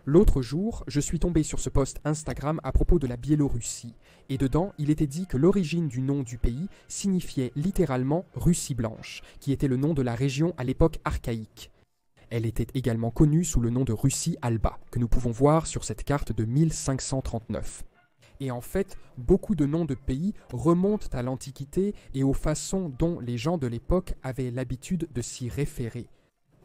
L'autre jour, je suis tombé sur ce post Instagram à propos de la Biélorussie, et dedans, il était dit que l'origine du nom du pays signifiait littéralement Russie blanche, qui était le nom de la région à l'époque archaïque. Elle était également connue sous le nom de Russie Alba, que nous pouvons voir sur cette carte de 1539. Et en fait, beaucoup de noms de pays remontent à l'Antiquité et aux façons dont les gens de l'époque avaient l'habitude de s'y référer.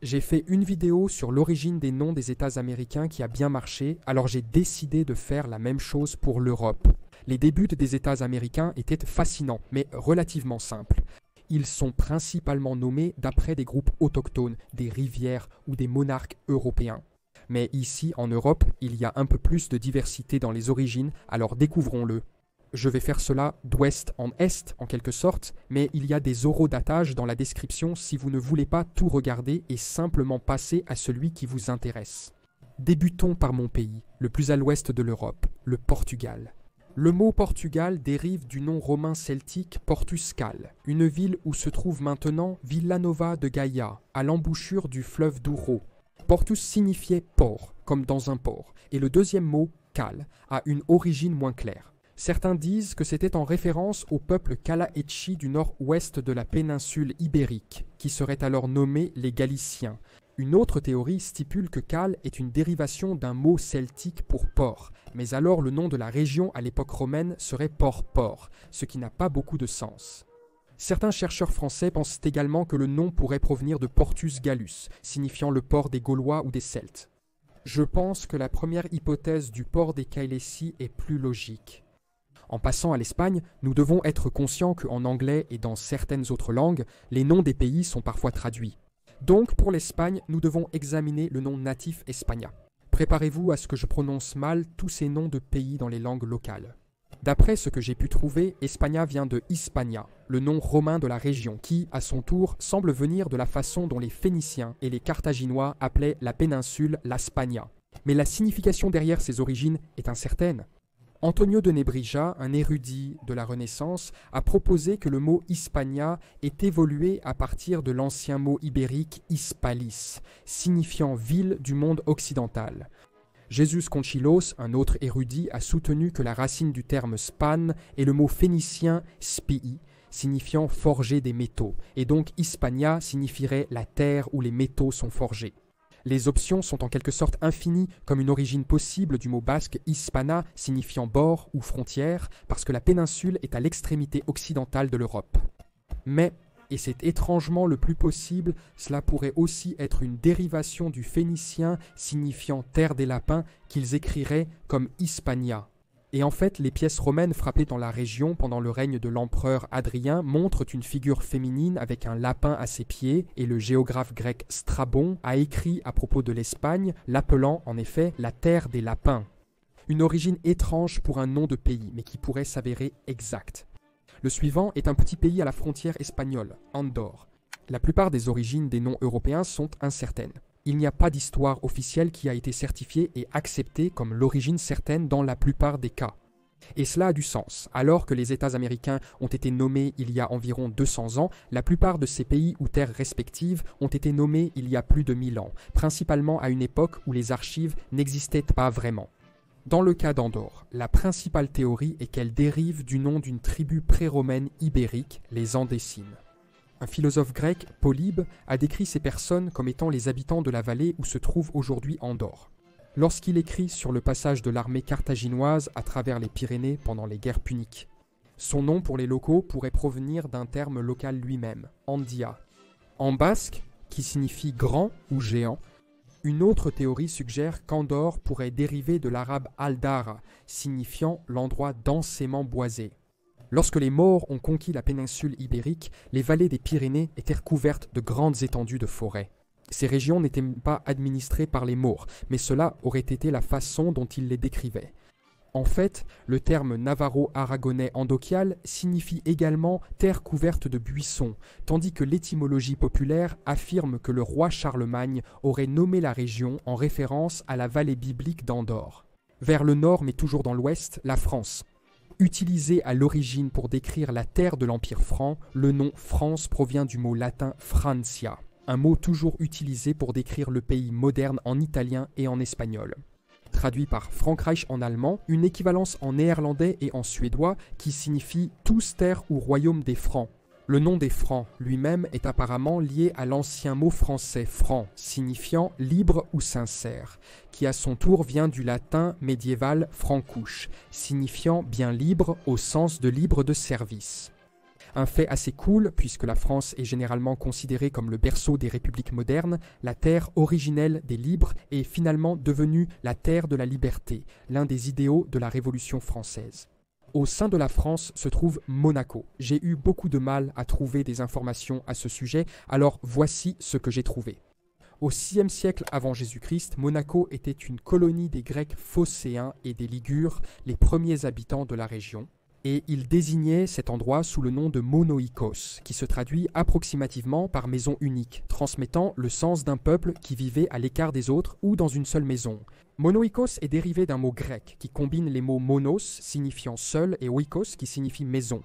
J'ai fait une vidéo sur l'origine des noms des États américains qui a bien marché, alors j'ai décidé de faire la même chose pour l'Europe. Les débuts des États américains étaient fascinants, mais relativement simples. Ils sont principalement nommés d'après des groupes autochtones, des rivières ou des monarques européens. Mais ici, en Europe, il y a un peu plus de diversité dans les origines, alors découvrons-le. Je vais faire cela d'ouest en est, en quelque sorte, mais il y a des horodatages dans la description si vous ne voulez pas tout regarder et simplement passer à celui qui vous intéresse. Débutons par mon pays, le plus à l'ouest de l'Europe, le Portugal. Le mot Portugal dérive du nom romain celtique Portuscal, une ville où se trouve maintenant Villanova de Gaia, à l'embouchure du fleuve Douro. Portus signifiait port, comme dans un port, et le deuxième mot, cal, a une origine moins claire. Certains disent que c'était en référence au peuple Kalaetchi du nord-ouest de la péninsule ibérique, qui seraient alors nommés les Galiciens. Une autre théorie stipule que Cal est une dérivation d'un mot celtique pour port, mais alors le nom de la région à l'époque romaine serait Port-Port, ce qui n'a pas beaucoup de sens. Certains chercheurs français pensent également que le nom pourrait provenir de Portus Gallus, signifiant le port des Gaulois ou des Celtes. Je pense que la première hypothèse du port des Cailessi est plus logique. En passant à l'Espagne, nous devons être conscients qu'en anglais et dans certaines autres langues, les noms des pays sont parfois traduits. Donc, pour l'Espagne, nous devons examiner le nom natif España. Préparez-vous à ce que je prononce mal tous ces noms de pays dans les langues locales. D'après ce que j'ai pu trouver, España vient de Hispania, le nom romain de la région qui, à son tour, semble venir de la façon dont les Phéniciens et les Carthaginois appelaient la péninsule la Spagna. Mais la signification derrière ces origines est incertaine. Antonio de Nebrija, un érudit de la Renaissance, a proposé que le mot Hispania ait évolué à partir de l'ancien mot ibérique Hispalis, signifiant ville du monde occidental. Jesus Conchilos, un autre érudit, a soutenu que la racine du terme span est le mot phénicien spii, signifiant forger des métaux, et donc Hispania signifierait la terre où les métaux sont forgés. Les options sont en quelque sorte infinies, comme une origine possible du mot basque hispana, signifiant bord ou frontière, parce que la péninsule est à l'extrémité occidentale de l'Europe. Mais, et c'est étrangement le plus possible, cela pourrait aussi être une dérivation du phénicien signifiant terre des lapins qu'ils écriraient comme Hispania. Et en fait, les pièces romaines frappées dans la région pendant le règne de l'empereur Hadrien montrent une figure féminine avec un lapin à ses pieds, et le géographe grec Strabon a écrit à propos de l'Espagne, l'appelant en effet la terre des lapins. Une origine étrange pour un nom de pays, mais qui pourrait s'avérer exact. Le suivant est un petit pays à la frontière espagnole, Andorre. La plupart des origines des noms européens sont incertaines. Il n'y a pas d'histoire officielle qui a été certifiée et acceptée comme l'origine certaine dans la plupart des cas. Et cela a du sens. Alors que les États américains ont été nommés il y a environ 200 ans, la plupart de ces pays ou terres respectives ont été nommés il y a plus de 1000 ans, principalement à une époque où les archives n'existaient pas vraiment. Dans le cas d'Andorre, la principale théorie est qu'elle dérive du nom d'une tribu pré-romaine ibérique, les Andécines. Un philosophe grec, Polybe, a décrit ces personnes comme étant les habitants de la vallée où se trouve aujourd'hui Andorre. Lorsqu'il écrit sur le passage de l'armée carthaginoise à travers les Pyrénées pendant les guerres puniques. Son nom pour les locaux pourrait provenir d'un terme local lui-même, Andia. En basque, qui signifie grand ou géant, une autre théorie suggère qu'Andorre pourrait dériver de l'arabe Aldara, signifiant l'endroit densément boisé. Lorsque les Maures ont conquis la péninsule ibérique, les vallées des Pyrénées étaient recouvertes de grandes étendues de forêts. Ces régions n'étaient pas administrées par les Maures, mais cela aurait été la façon dont ils les décrivaient. En fait, le terme navarro-aragonais endochial signifie également terre couverte de buissons, tandis que l'étymologie populaire affirme que le roi Charlemagne aurait nommé la région en référence à la vallée biblique d'Andorre. Vers le nord, mais toujours dans l'ouest, la France. Utilisé à l'origine pour décrire la terre de l'Empire franc, le nom France provient du mot latin Francia, un mot toujours utilisé pour décrire le pays moderne en italien et en espagnol. traduit par Frankreich en allemand, une équivalence en néerlandais et en suédois qui signifie « tous terres ou royaume des Francs ». Le nom des Francs lui-même est apparemment lié à l'ancien mot français franc, signifiant libre ou sincère, qui à son tour vient du latin médiéval francouche, signifiant bien libre au sens de libre de service. Un fait assez cool, puisque la France est généralement considérée comme le berceau des républiques modernes, la terre originelle des libres est finalement devenue la terre de la liberté, l'un des idéaux de la Révolution française. Au sein de la France se trouve Monaco. J'ai eu beaucoup de mal à trouver des informations à ce sujet, alors voici ce que j'ai trouvé. Au VIe siècle avant Jésus-Christ, Monaco était une colonie des Grecs phocéens et des Ligures, les premiers habitants de la région, et ils désignaient cet endroit sous le nom de Monoikos, qui se traduit approximativement par maison unique, transmettant le sens d'un peuple qui vivait à l'écart des autres ou dans une seule maison. Monoikos est dérivé d'un mot grec qui combine les mots monos signifiant seul et oikos qui signifie maison.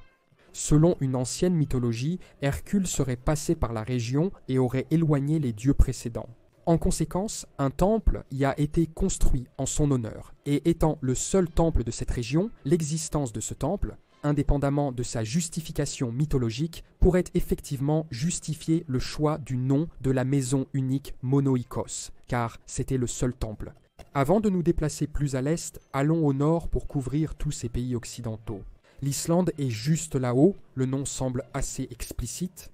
Selon une ancienne mythologie, Hercule serait passé par la région et aurait éloigné les dieux précédents. En conséquence, un temple y a été construit en son honneur, et étant le seul temple de cette région, l'existence de ce temple, indépendamment de sa justification mythologique, pourrait effectivement justifier le choix du nom de la maison unique Monoikos, car c'était le seul temple. Avant de nous déplacer plus à l'est, allons au nord pour couvrir tous ces pays occidentaux. L'Islande est juste là-haut, le nom semble assez explicite.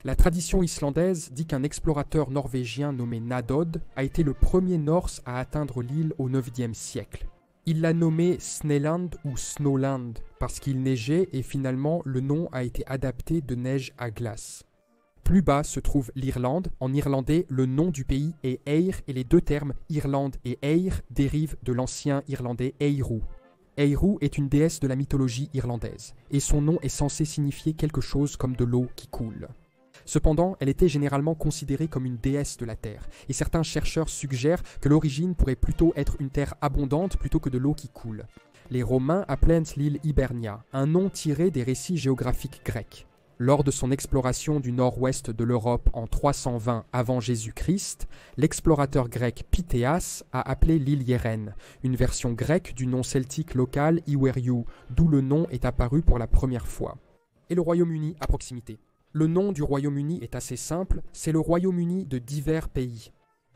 La tradition islandaise dit qu'un explorateur norvégien nommé Nadod a été le premier Norse à atteindre l'île au IXe siècle. Il l'a nommé Sneland ou Snowland parce qu'il neigeait et finalement le nom a été adapté de neige à glace. Plus bas se trouve l'Irlande. En irlandais, le nom du pays est Eir et les deux termes Irlande et Eir dérivent de l'ancien irlandais Eirú. Eirú est une déesse de la mythologie irlandaise et son nom est censé signifier quelque chose comme de l'eau qui coule. Cependant, elle était généralement considérée comme une déesse de la terre, et certains chercheurs suggèrent que l'origine pourrait plutôt être une terre abondante plutôt que de l'eau qui coule. Les Romains appelaient l'île Hibernia, un nom tiré des récits géographiques grecs. Lors de son exploration du nord-ouest de l'Europe en 320 avant Jésus-Christ, l'explorateur grec Pythéas a appelé l'île Yérène, une version grecque du nom celtique local Iweriou, d'où le nom est apparu pour la première fois. Et le Royaume-Uni à proximité. Le nom du Royaume-Uni est assez simple, c'est le Royaume-Uni de divers pays.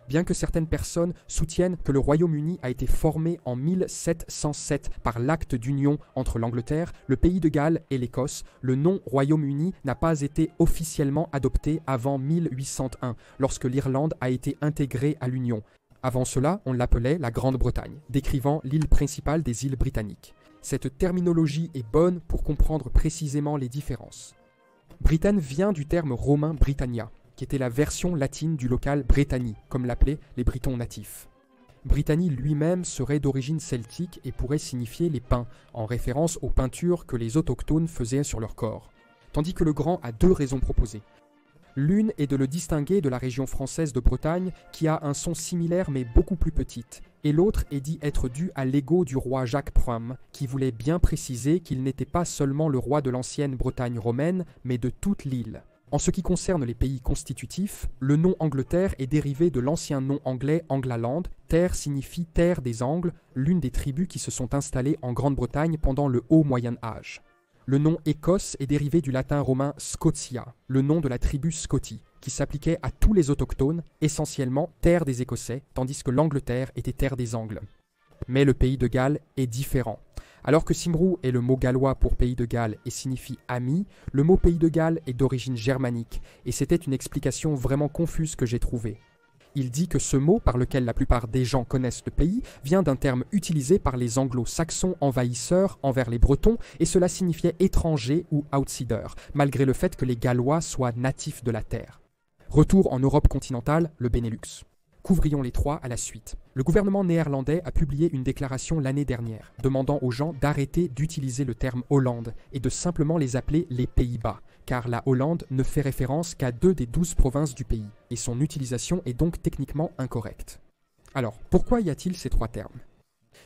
Bien que certaines personnes soutiennent que le Royaume-Uni a été formé en 1707 par l'acte d'union entre l'Angleterre, le pays de Galles et l'Écosse, le nom Royaume-Uni n'a pas été officiellement adopté avant 1801, lorsque l'Irlande a été intégrée à l'Union. Avant cela, on l'appelait la Grande-Bretagne, décrivant l'île principale des îles britanniques. Cette terminologie est bonne pour comprendre précisément les différences. Britanne vient du terme romain Britannia, qui était la version latine du local Britannie, comme l'appelaient les Britons natifs. Britannie lui-même serait d'origine celtique et pourrait signifier les pins, en référence aux peintures que les autochtones faisaient sur leur corps. Tandis que le grand a deux raisons proposées. L'une est de le distinguer de la région française de Bretagne, qui a un son similaire mais beaucoup plus petite, et l'autre est dit être due à l'ego du roi Jacques Ier, qui voulait bien préciser qu'il n'était pas seulement le roi de l'ancienne Bretagne romaine, mais de toute l'île. En ce qui concerne les pays constitutifs, le nom Angleterre est dérivé de l'ancien nom anglais Anglaland. Terre signifie terre des Angles, l'une des tribus qui se sont installées en Grande-Bretagne pendant le Haut Moyen Âge. Le nom Écosse est dérivé du latin romain Scotia, le nom de la tribu Scoti, qui s'appliquait à tous les autochtones, essentiellement terre des Écossais, tandis que l'Angleterre était terre des Angles. Mais le pays de Galles est différent. Alors que Cymru est le mot gallois pour pays de Galles et signifie ami, le mot pays de Galles est d'origine germanique, et c'était une explication vraiment confuse que j'ai trouvée. Il dit que ce mot, par lequel la plupart des gens connaissent le pays, vient d'un terme utilisé par les anglo-saxons envahisseurs envers les Bretons, et cela signifiait étranger ou outsider, malgré le fait que les Gallois soient natifs de la terre. Retour en Europe continentale, le Benelux. Couvrions les trois à la suite. Le gouvernement néerlandais a publié une déclaration l'année dernière, demandant aux gens d'arrêter d'utiliser le terme Hollande et de simplement les appeler les Pays-Bas, car la Hollande ne fait référence qu'à 2 des 12 provinces du pays, et son utilisation est donc techniquement incorrecte. Alors, pourquoi y a-t-il ces trois termes?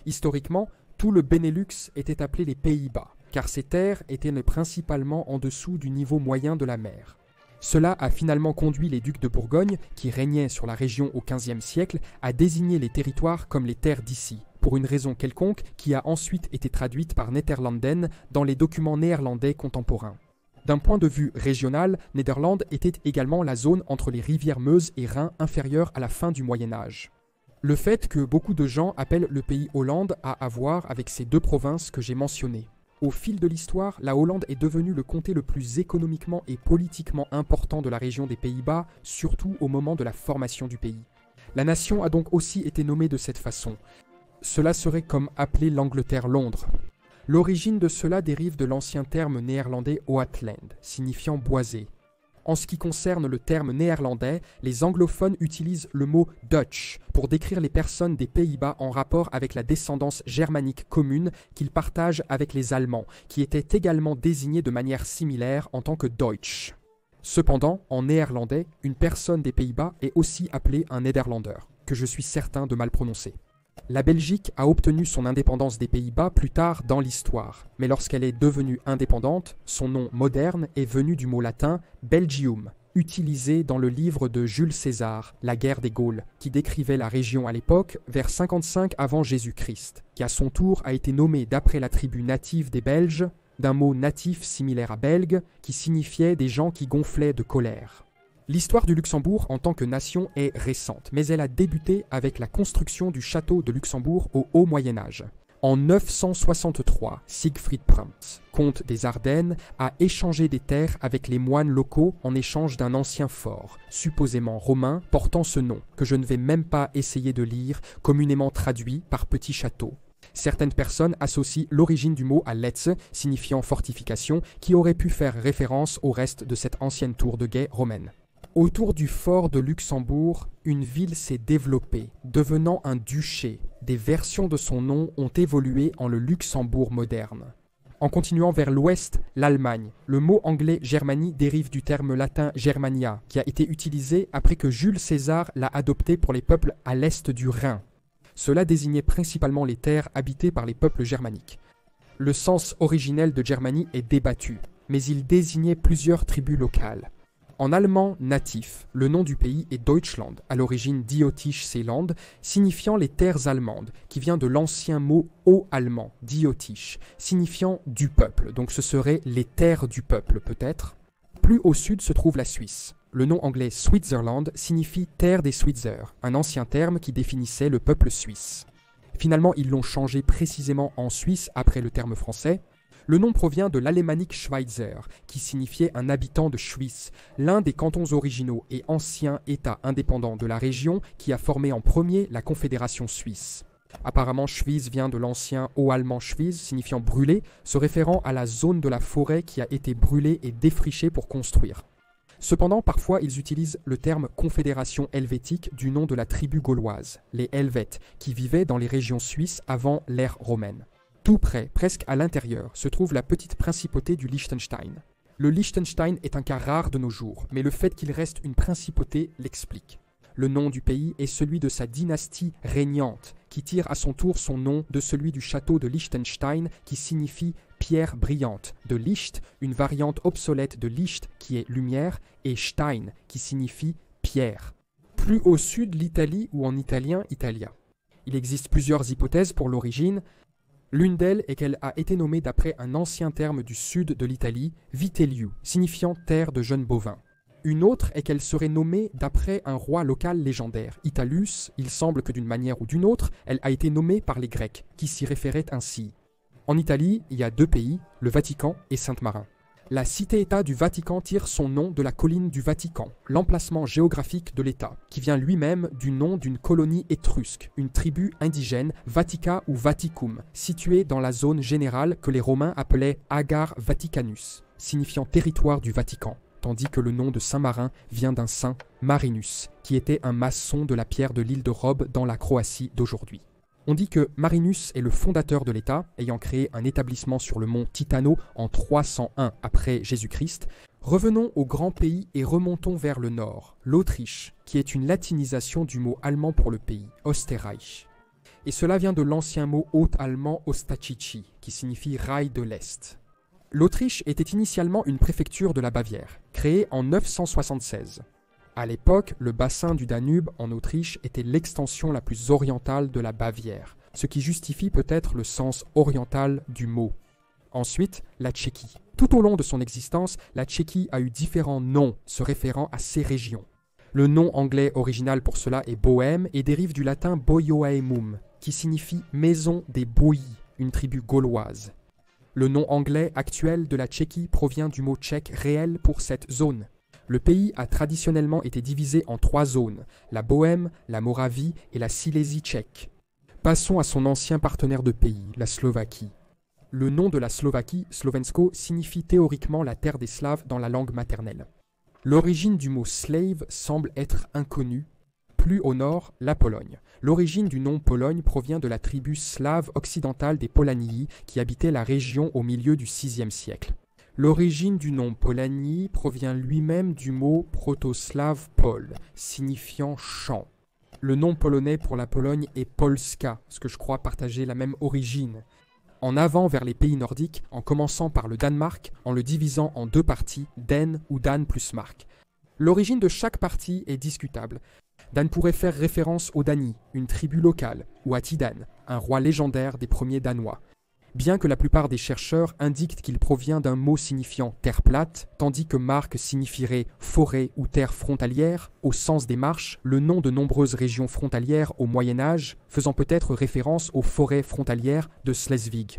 Historiquement, tout le Benelux était appelé les Pays-Bas, car ces terres étaient principalement en dessous du niveau moyen de la mer. Cela a finalement conduit les ducs de Bourgogne, qui régnaient sur la région au XVe siècle, à désigner les territoires comme les terres d'ici, pour une raison quelconque qui a ensuite été traduite par Nederlanden dans les documents néerlandais contemporains. D'un point de vue régional, Nederland était également la zone entre les rivières Meuse et Rhin inférieure à la fin du Moyen Âge. Le fait que beaucoup de gens appellent le pays Hollande a à voir avec ces deux provinces que j'ai mentionnées. Au fil de l'histoire, la Hollande est devenue le comté le plus économiquement et politiquement important de la région des Pays-Bas, surtout au moment de la formation du pays. La nation a donc aussi été nommée de cette façon. Cela serait comme appeler l'Angleterre Londres. L'origine de cela dérive de l'ancien terme néerlandais Oatland, signifiant boisé. En ce qui concerne le terme néerlandais, les anglophones utilisent le mot Dutch pour décrire les personnes des Pays-Bas en rapport avec la descendance germanique commune qu'ils partagent avec les Allemands, qui étaient également désignés de manière similaire en tant que Deutsch. Cependant, en néerlandais, une personne des Pays-Bas est aussi appelée un Néderlander, que je suis certain de mal prononcer. La Belgique a obtenu son indépendance des Pays-Bas plus tard dans l'histoire, mais lorsqu'elle est devenue indépendante, son nom moderne est venu du mot latin Belgium, utilisé dans le livre de Jules César, La guerre des Gaules, qui décrivait la région à l'époque vers 55 avant Jésus-Christ, qui à son tour a été nommée d'après la tribu native des Belges, d'un mot natif similaire à belge, qui signifiait des gens qui gonflaient de colère. L'histoire du Luxembourg en tant que nation est récente, mais elle a débuté avec la construction du château de Luxembourg au Haut Moyen Âge. En 963, Siegfried Prinz, comte des Ardennes, a échangé des terres avec les moines locaux en échange d'un ancien fort, supposément romain, portant ce nom, que je ne vais même pas essayer de lire, communément traduit par petit château. Certaines personnes associent l'origine du mot à Letz, signifiant fortification, qui aurait pu faire référence au reste de cette ancienne tour de guet romaine. Autour du fort de Luxembourg, une ville s'est développée, devenant un duché. Des versions de son nom ont évolué en le Luxembourg moderne. En continuant vers l'ouest, l'Allemagne. Le mot anglais Germanie dérive du terme latin Germania, qui a été utilisé après que Jules César l'a adopté pour les peuples à l'est du Rhin. Cela désignait principalement les terres habitées par les peuples germaniques. Le sens originel de Germanie est débattu, mais il désignait plusieurs tribus locales. En allemand natif, le nom du pays est Deutschland, à l'origine Diotisch-Seeland, signifiant les terres allemandes, qui vient de l'ancien mot haut-allemand, Diotisch, signifiant du peuple, donc ce serait les terres du peuple peut-être. Plus au sud se trouve la Suisse. Le nom anglais Switzerland signifie terre des Switzers, un ancien terme qui définissait le peuple suisse. Finalement, ils l'ont changé précisément en Suisse après le terme français. Le nom provient de l'alémanique Schweizer, qui signifiait un habitant de Suisse, l'un des cantons originaux et anciens États indépendants de la région qui a formé en premier la Confédération suisse. Apparemment, Schwyz vient de l'ancien haut-allemand Schwyz, signifiant brûler, se référant à la zone de la forêt qui a été brûlée et défrichée pour construire. Cependant, parfois, ils utilisent le terme Confédération helvétique du nom de la tribu gauloise, les Helvètes, qui vivaient dans les régions suisses avant l'ère romaine. Tout près, presque à l'intérieur, se trouve la petite principauté du Liechtenstein. Le Liechtenstein est un cas rare de nos jours, mais le fait qu'il reste une principauté l'explique. Le nom du pays est celui de sa dynastie régnante, qui tire à son tour son nom de celui du château de Liechtenstein, qui signifie pierre brillante, de Licht, une variante obsolète de Licht qui est lumière, et Stein, qui signifie pierre. Plus au sud, l'Italie, ou en italien, Italia. Il existe plusieurs hypothèses pour l'origine. L'une d'elles est qu'elle a été nommée d'après un ancien terme du sud de l'Italie, Vitelliu, signifiant terre de jeunes bovins. Une autre est qu'elle serait nommée d'après un roi local légendaire, Italus. Il semble que d'une manière ou d'une autre, elle a été nommée par les Grecs, qui s'y référaient ainsi. En Italie, il y a deux pays, le Vatican et Sainte-Marin. La cité-État du Vatican tire son nom de la colline du Vatican, l'emplacement géographique de l'État, qui vient lui-même du nom d'une colonie étrusque, une tribu indigène, Vatica ou Vaticum, située dans la zone générale que les Romains appelaient Agar Vaticanus, signifiant territoire du Vatican, tandis que le nom de Saint-Marin vient d'un saint, Marinus, qui était un maçon de la pierre de l'île de Robe dans la Croatie d'aujourd'hui. On dit que Marinus est le fondateur de l'État, ayant créé un établissement sur le mont Titano en 301 après Jésus-Christ. Revenons au grand pays et remontons vers le nord, l'Autriche, qui est une latinisation du mot allemand pour le pays, Österreich. Et cela vient de l'ancien mot haute-allemand Ostachici, qui signifie rail de l'Est. L'Autriche était initialement une préfecture de la Bavière, créée en 976. À l'époque, le bassin du Danube en Autriche était l'extension la plus orientale de la Bavière. ce qui justifie peut-être le sens oriental du mot. Ensuite, la Tchéquie. Tout au long de son existence, la Tchéquie a eu différents noms se référant à ces régions. Le nom anglais original pour cela est Bohème et dérive du latin Boioaemum, qui signifie maison des Boii, une tribu gauloise. Le nom anglais actuel de la Tchéquie provient du mot tchèque réel pour cette zone. Le pays a traditionnellement été divisé en 3 zones, la Bohème, la Moravie et la Silésie tchèque. Passons à son ancien partenaire de pays, la Slovaquie. Le nom de la Slovaquie, Slovensko, signifie théoriquement la terre des Slaves dans la langue maternelle. L'origine du mot slave semble être inconnue. Plus au nord, la Pologne. L'origine du nom Pologne provient de la tribu slave occidentale des Polanii qui habitait la région au milieu du VIe siècle. L'origine du nom Polanii provient lui-même du mot proto-slave Pol, signifiant champ. Le nom polonais pour la Pologne est Polska, ce que je crois partager la même origine. En avant vers les pays nordiques, en commençant par le Danemark, en le divisant en 2 parties, Den ou Dan plus Mark. L'origine de chaque partie est discutable. Dan pourrait faire référence aux Dani, une tribu locale, ou à Tidan, un roi légendaire des premiers Danois. Bien que la plupart des chercheurs indiquent qu'il provient d'un mot signifiant terre plate, tandis que Mark signifierait forêt ou terre frontalière, au sens des marches, le nom de nombreuses régions frontalières au Moyen-Âge, faisant peut-être référence aux forêts frontalières de Schleswig.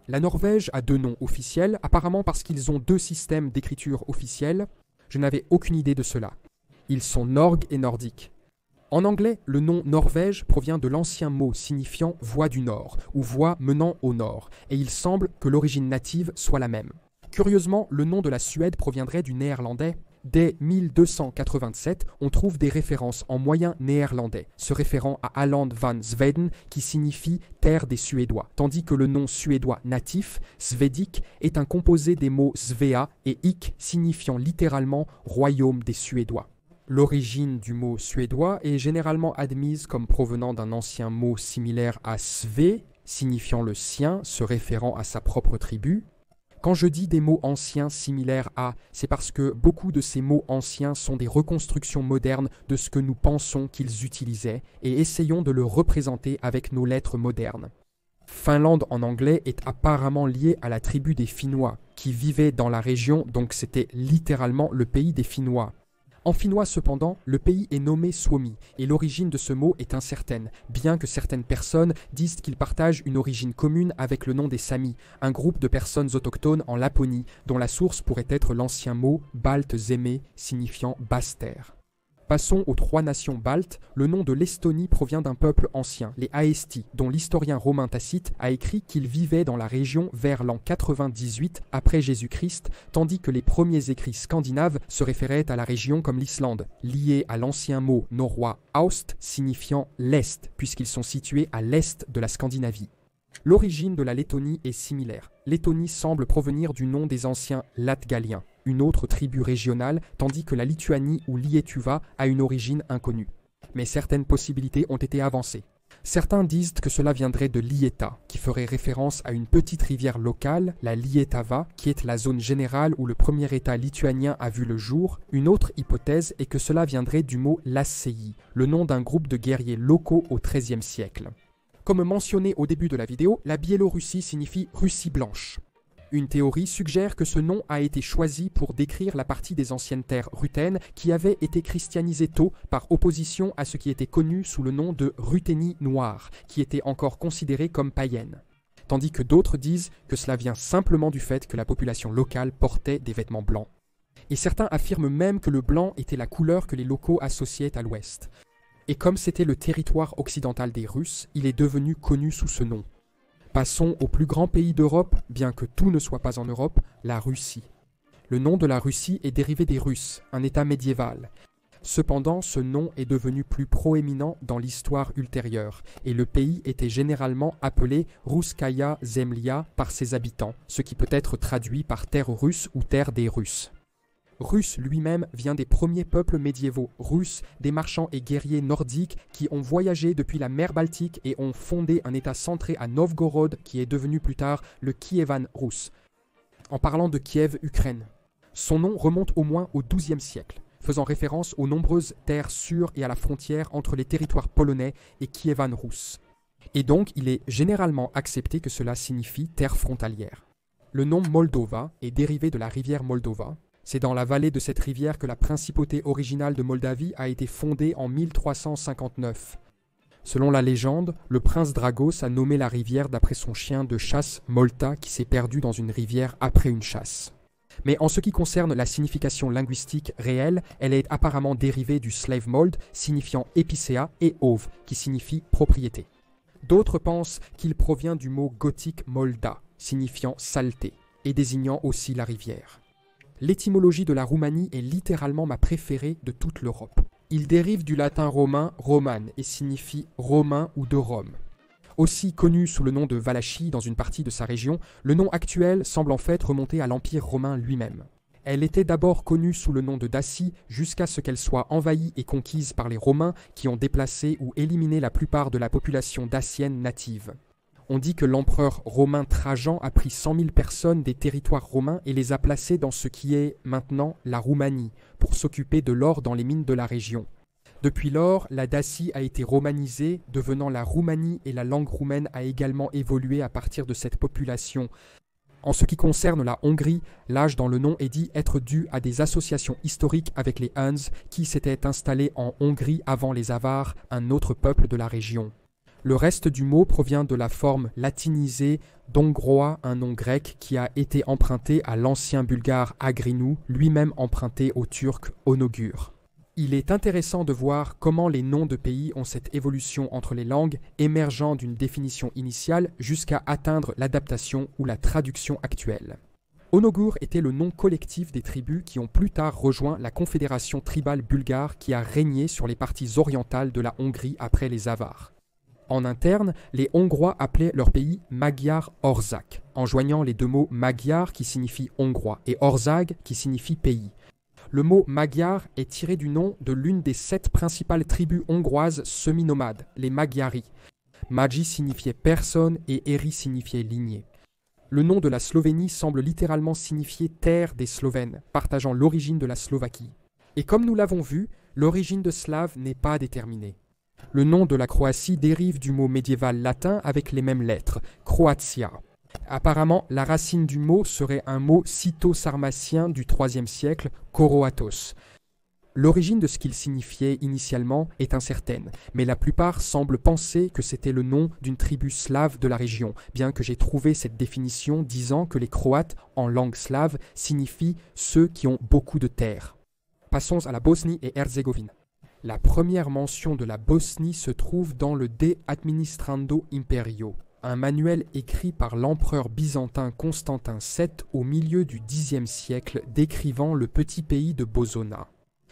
La Norvège a 2 noms officiels, apparemment parce qu'ils ont 2 systèmes d'écriture officiels. Je n'avais aucune idée de cela. Ils sont Norg et Nordique. En anglais, le nom Norvège provient de l'ancien mot signifiant voie du nord ou voie menant au nord, et il semble que l'origine native soit la même. Curieusement, le nom de la Suède proviendrait du néerlandais. Dès 1287, on trouve des références en moyen néerlandais, se référant à Aland van Zweden qui signifie terre des Suédois, tandis que le nom suédois natif, Svedic, est un composé des mots Svea et ik signifiant littéralement royaume des Suédois. L'origine du mot suédois est généralement admise comme provenant d'un ancien mot similaire à Sve, signifiant le sien, se référant à sa propre tribu. Quand je dis des mots anciens similaires à, c'est parce que beaucoup de ces mots anciens sont des reconstructions modernes de ce que nous pensons qu'ils utilisaient et essayons de le représenter avec nos lettres modernes. Finlande en anglais est apparemment liée à la tribu des Finnois, qui vivaient dans la région, donc c'était littéralement le pays des Finnois. En finnois cependant, le pays est nommé Suomi et l'origine de ce mot est incertaine, bien que certaines personnes disent qu'ils partagent une origine commune avec le nom des Samis, un groupe de personnes autochtones en Laponie dont la source pourrait être l'ancien mot Balt-Zeme signifiant basse terre. Passons aux 3 nations baltes. Le nom de l'Estonie provient d'un peuple ancien, les Aesti, dont l'historien romain Tacite a écrit qu'ils vivaient dans la région vers l'an 98 après Jésus-Christ, tandis que les premiers écrits scandinaves se référaient à la région comme l'Islande, liée à l'ancien mot norrois Aust signifiant l'Est, puisqu'ils sont situés à l'Est de la Scandinavie. L'origine de la Lettonie est similaire. Lettonie semble provenir du nom des anciens Latgaliens, une autre tribu régionale, tandis que la Lituanie ou Lietuva a une origine inconnue. Mais certaines possibilités ont été avancées. Certains disent que cela viendrait de Lieta, qui ferait référence à une petite rivière locale, la Lietava, qui est la zone générale où le premier État lituanien a vu le jour. Une autre hypothèse est que cela viendrait du mot Lassei, le nom d'un groupe de guerriers locaux au XIIIe siècle. Comme mentionné au début de la vidéo, la Biélorussie signifie Russie blanche. Une théorie suggère que ce nom a été choisi pour décrire la partie des anciennes terres ruthènes qui avait été christianisée tôt par opposition à ce qui était connu sous le nom de Ruthénie noire, qui était encore considérée comme païenne. Tandis que d'autres disent que cela vient simplement du fait que la population locale portait des vêtements blancs. Et certains affirment même que le blanc était la couleur que les locaux associaient à l'ouest. Et comme c'était le territoire occidental des Russes, il est devenu connu sous ce nom. Passons au plus grand pays d'Europe, bien que tout ne soit pas en Europe, la Russie. Le nom de la Russie est dérivé des Russes, un État médiéval. Cependant, ce nom est devenu plus proéminent dans l'histoire ultérieure, et le pays était généralement appelé Russkaya Zemlya par ses habitants, ce qui peut être traduit par terre russe ou terre des Russes. Russe lui-même vient des premiers peuples médiévaux russes, des marchands et guerriers nordiques qui ont voyagé depuis la mer Baltique et ont fondé un état centré à Novgorod qui est devenu plus tard le Kievan russe. En parlant de Kiev, Ukraine, son nom remonte au moins au XIIe siècle, faisant référence aux nombreuses terres sûres et à la frontière entre les territoires polonais et Kievan russe. et donc il est généralement accepté que cela signifie terre frontalière. Le nom Moldova est dérivé de la rivière Moldova. C'est dans la vallée de cette rivière que la principauté originale de Moldavie a été fondée en 1359. Selon la légende, le prince Dragos a nommé la rivière d'après son chien de chasse Molta qui s'est perdu dans une rivière après une chasse. Mais en ce qui concerne la signification linguistique réelle, elle est apparemment dérivée du slave mold, signifiant épicéa, et ov, qui signifie propriété. D'autres pensent qu'il provient du mot gothique molda, signifiant saleté, et désignant aussi la rivière. L'étymologie de la Roumanie est littéralement ma préférée de toute l'Europe. Il dérive du latin romain roman et signifie romain ou de Rome. Aussi connu sous le nom de Valachie dans une partie de sa région, le nom actuel semble en fait remonter à l'Empire romain lui-même. Elle était d'abord connue sous le nom de Dacie jusqu'à ce qu'elle soit envahie et conquise par les Romains qui ont déplacé ou éliminé la plupart de la population dacienne native. On dit que l'empereur romain Trajan a pris 100 000 personnes des territoires romains et les a placées dans ce qui est maintenant la Roumanie, pour s'occuper de l'or dans les mines de la région. Depuis lors, la Dacie a été romanisée, devenant la Roumanie, et la langue roumaine a également évolué à partir de cette population. En ce qui concerne la Hongrie, l'âge dans le nom est dit être dû à des associations historiques avec les Huns qui s'étaient installés en Hongrie avant les Avars, un autre peuple de la région. Le reste du mot provient de la forme latinisée d'hongrois, un nom grec qui a été emprunté à l'ancien bulgare Agrinou, lui-même emprunté au turc Onogur. Il est intéressant de voir comment les noms de pays ont cette évolution entre les langues, émergeant d'une définition initiale jusqu'à atteindre l'adaptation ou la traduction actuelle. Onogur était le nom collectif des tribus qui ont plus tard rejoint la confédération tribale bulgare qui a régné sur les parties orientales de la Hongrie après les Avars. En interne, les Hongrois appelaient leur pays Magyar Ország, en joignant les deux mots Magyar qui signifie hongrois et Ország qui signifie pays. Le mot Magyar est tiré du nom de l'une des 7 principales tribus hongroises semi-nomades, les Magyari. Magi signifiait personne et Eri signifiait lignée. Le nom de la Slovénie semble littéralement signifier terre des Slovènes, partageant l'origine de la Slovaquie. Et comme nous l'avons vu, l'origine de slave n'est pas déterminée. Le nom de la Croatie dérive du mot médiéval latin avec les mêmes lettres, Croatia. Apparemment, la racine du mot serait un mot cito-sarmatien du IIIe siècle, Koroatos. L'origine de ce qu'il signifiait initialement est incertaine, mais la plupart semblent penser que c'était le nom d'une tribu slave de la région, bien que j'ai trouvé cette définition disant que les Croates, en langue slave, signifient ceux qui ont beaucoup de terres. Passons à la Bosnie et Herzégovine. La première mention de la Bosnie se trouve dans le De Administrando Imperio, un manuel écrit par l'empereur byzantin Constantin VII au milieu du Xe siècle décrivant le petit pays de Bosona.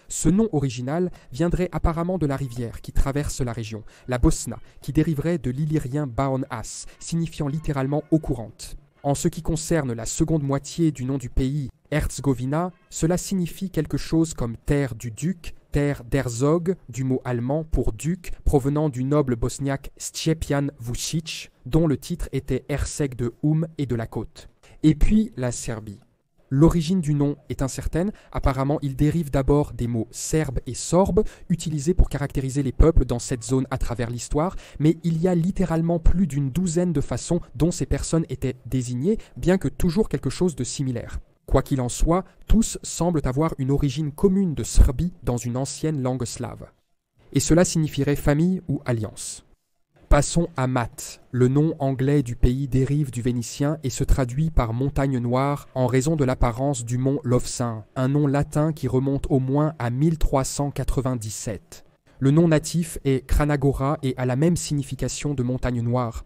Ce nom original viendrait apparemment de la rivière qui traverse la région, la Bosna, qui dériverait de l'illyrien Baon-As, signifiant littéralement eau courante. En ce qui concerne la seconde moitié du nom du pays, Herzgovina, cela signifie quelque chose comme terre du duc, terre d'Herzog, du mot allemand pour duc, provenant du noble bosniaque Stjepan Vučić, dont le titre était Herseg de et de la côte. Et puis la Serbie. L'origine du nom est incertaine, apparemment il dérive d'abord des mots serbe et sorbe, utilisés pour caractériser les peuples dans cette zone à travers l'histoire, mais il y a littéralement plus d'une douzaine de façons dont ces personnes étaient désignées, bien que toujours quelque chose de similaire. Quoi qu'il en soit, tous semblent avoir une origine commune de Srbie dans une ancienne langue slave. Et cela signifierait famille ou alliance. Passons à Mat. Le nom anglais du pays dérive du vénitien et se traduit par montagne noire en raison de l'apparence du mont Lovćen, un nom latin qui remonte au moins à 1397. Le nom natif est Kranagora et a la même signification de montagne noire.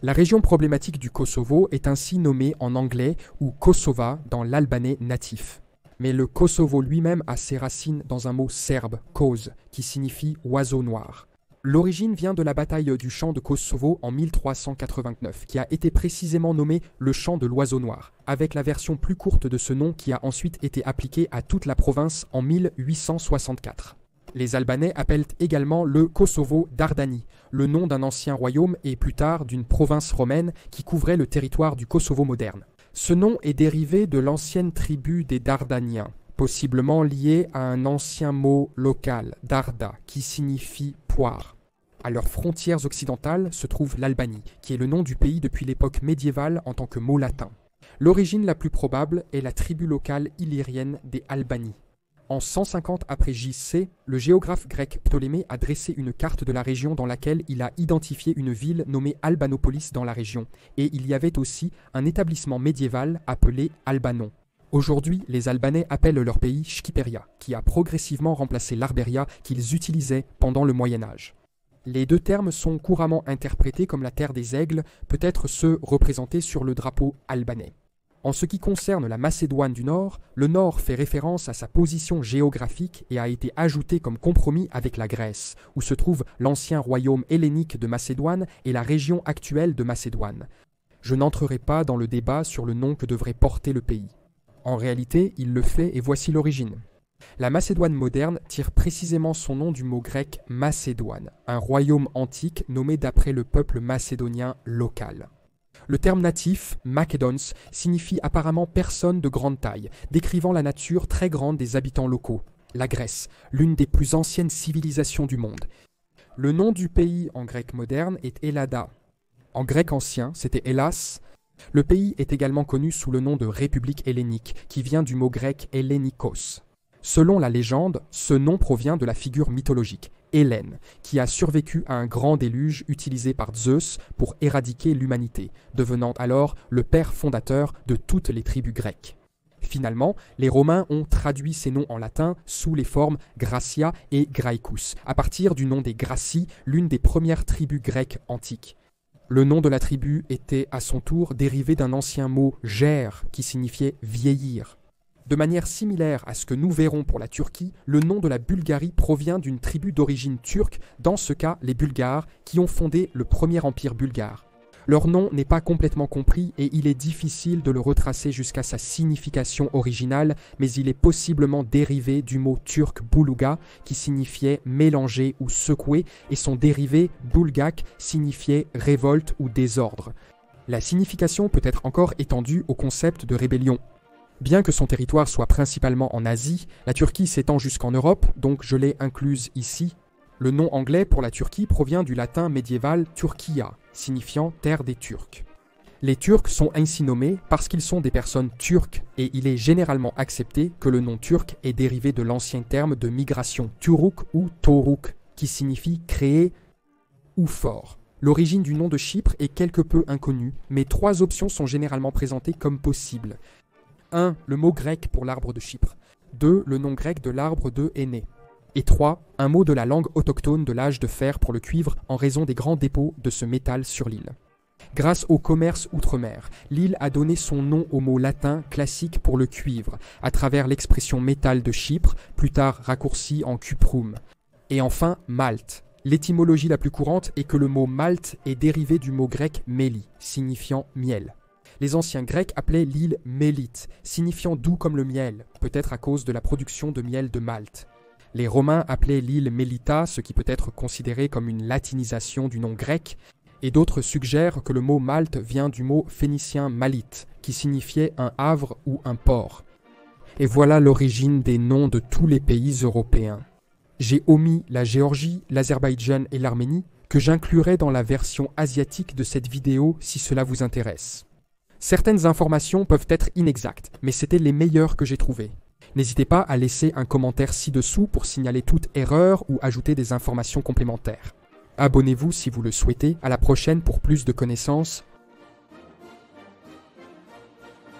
La région problématique du Kosovo est ainsi nommée en anglais ou Kosova dans l'albanais natif. Mais le Kosovo lui-même a ses racines dans un mot serbe, kos, qui signifie oiseau noir. L'origine vient de la bataille du champ de Kosovo en 1389, qui a été précisément nommé le champ de l'oiseau noir, avec la version plus courte de ce nom qui a ensuite été appliquée à toute la province en 1864. Les Albanais appellent également le Kosovo Dardani, le nom d'un ancien royaume et plus tard d'une province romaine qui couvrait le territoire du Kosovo moderne. Ce nom est dérivé de l'ancienne tribu des Dardaniens, possiblement lié à un ancien mot local, Darda, qui signifie poire. À leurs frontières occidentales se trouve l'Albanie, qui est le nom du pays depuis l'époque médiévale en tant que mot latin. L'origine la plus probable est la tribu locale illyrienne des Albani. En 150 après J.C., le géographe grec Ptolémée a dressé une carte de la région dans laquelle il a identifié une ville nommée Albanopolis dans la région, et il y avait aussi un établissement médiéval appelé Albanon. Aujourd'hui, les Albanais appellent leur pays Shkiperia, qui a progressivement remplacé l'Arberia qu'ils utilisaient pendant le Moyen-Âge. Les deux termes sont couramment interprétés comme la terre des aigles, peut-être ceux représentés sur le drapeau albanais. En ce qui concerne la Macédoine du Nord, le Nord fait référence à sa position géographique et a été ajouté comme compromis avec la Grèce, où se trouve l'ancien royaume hellénique de Macédoine et la région actuelle de Macédoine. Je n'entrerai pas dans le débat sur le nom que devrait porter le pays. En réalité, il le fait et voici l'origine. La Macédoine moderne tire précisément son nom du mot grec Macédoine, un royaume antique nommé d'après le peuple macédonien local. Le terme natif, Makedons, signifie apparemment personne de grande taille, décrivant la nature très grande des habitants locaux. La Grèce, l'une des plus anciennes civilisations du monde. Le nom du pays en grec moderne est Ellada. En grec ancien, c'était Hellas. Le pays est également connu sous le nom de République hellénique, qui vient du mot grec Hellenikos. Selon la légende, ce nom provient de la figure mythologique, Hélène, qui a survécu à un grand déluge utilisé par Zeus pour éradiquer l'humanité, devenant alors le père fondateur de toutes les tribus grecques. Finalement, les Romains ont traduit ces noms en latin sous les formes Gracia et Graecus, à partir du nom des Graci, l'une des premières tribus grecques antiques. Le nom de la tribu était à son tour dérivé d'un ancien mot gère qui signifiait vieillir. De manière similaire à ce que nous verrons pour la Turquie, le nom de la Bulgarie provient d'une tribu d'origine turque, dans ce cas les Bulgares, qui ont fondé le premier empire bulgare. Leur nom n'est pas complètement compris et il est difficile de le retracer jusqu'à sa signification originale, mais il est possiblement dérivé du mot turc buluga qui signifiait mélanger ou secouer et son dérivé bulgak signifiait révolte ou désordre. La signification peut être encore étendue au concept de rébellion. Bien que son territoire soit principalement en Asie, la Turquie s'étend jusqu'en Europe, donc je l'ai incluse ici. Le nom anglais pour la Turquie provient du latin médiéval Turquia, signifiant terre des Turcs. Les Turcs sont ainsi nommés parce qu'ils sont des personnes turques et il est généralement accepté que le nom turc est dérivé de l'ancien terme de migration Turuk ou Toruk, qui signifie créer ou fort. L'origine du nom de Chypre est quelque peu inconnue, mais 3 options sont généralement présentées comme possibles. 1. Le mot grec pour l'arbre de Chypre. 2. Le nom grec de l'arbre de Énée. Et 3. Un mot de la langue autochtone de l'âge de fer pour le cuivre en raison des grands dépôts de ce métal sur l'île. Grâce au commerce outre-mer, l'île a donné son nom au mot latin classique pour le cuivre, à travers l'expression métal de Chypre, plus tard raccourci en cuprum. Et enfin, Malte. L'étymologie la plus courante est que le mot Malte est dérivé du mot grec méli, signifiant miel. Les anciens Grecs appelaient l'île Mélite, signifiant doux comme le miel, peut-être à cause de la production de miel de Malte. Les Romains appelaient l'île Mélita, ce qui peut être considéré comme une latinisation du nom grec, et d'autres suggèrent que le mot Malte vient du mot phénicien Malite, qui signifiait un havre ou un port. Et voilà l'origine des noms de tous les pays européens. J'ai omis la Géorgie, l'Azerbaïdjan et l'Arménie, que j'inclurai dans la version asiatique de cette vidéo si cela vous intéresse. Certaines informations peuvent être inexactes, mais c'était les meilleures que j'ai trouvées. N'hésitez pas à laisser un commentaire ci-dessous pour signaler toute erreur ou ajouter des informations complémentaires. Abonnez-vous si vous le souhaitez. À la prochaine pour plus de connaissances.